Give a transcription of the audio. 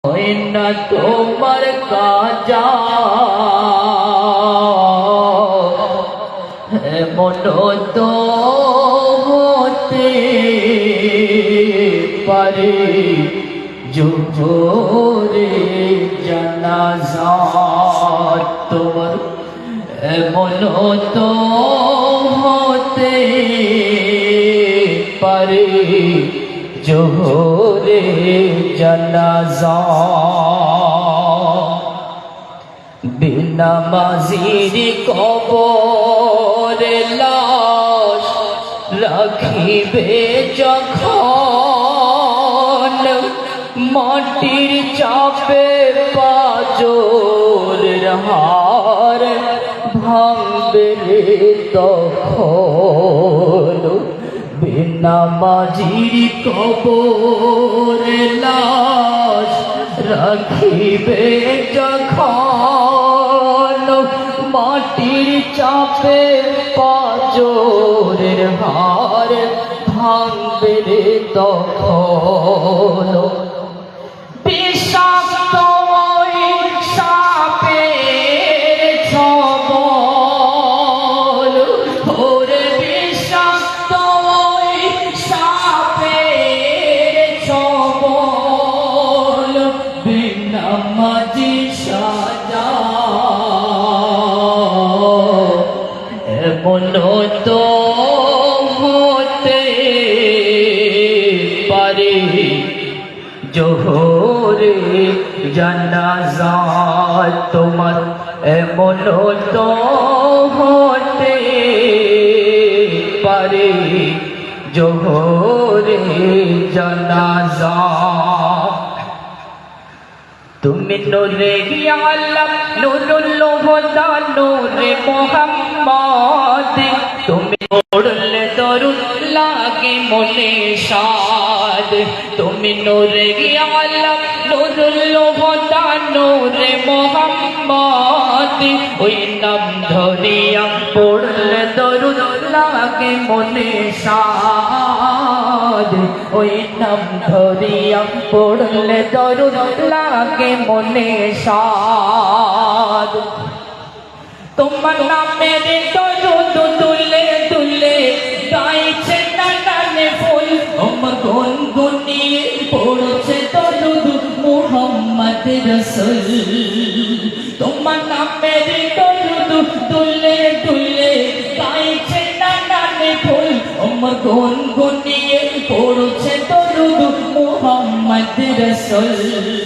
না তোমার কাজা মন তো হতে পারে জোহরে জানাজা তোমার মন তো হতে পারে জোহরে জানাজা বেনামাজির কবরে লাশ রাখিবে যখন মাটির চাপে পাজরের হার ভাঙবে তখন বেনামাজির কবরে লাশ রাখিবে যখন মাটির চাপে পাজরের হার ভাঙবে তখন বিষাক্ত ওই সাপের ছবল ওরে বিষাক্ত ওই সাপের ছবল বেনামাজি সাজা এমন তো হতে পারে জোহরে জানাজা তোমার এমন তো হতে পারে জোহরে জানাজা তুমি নূরে আলম নুরুল হুদা নূরে মুহাম্মদ তুমি পড়লে দরুদ লাগে মনে সাদ তুমি নূরে আলম নুরুল হুদা নূরে মুহাম্মদ ওই নাম ধরিয়া পড়লে দরুদ লাগে মনে সাদ ওই নাম ধরিয়া পড়লে দরুদ লাগে মনে সাদ তোমার নামের দরুদ তুলে তুলে গাইছে নানানে ফুল আমার গুনগুনিয়ে পড়ছে দরুদ মুহাম্মদ রাসূল তোমার নামের দরুদ তুলে তুলে গাইছে নানানে ফুল আমার গুনগুনিয়ে পড়ছে দরুদ মুহাম্মদ রাসূল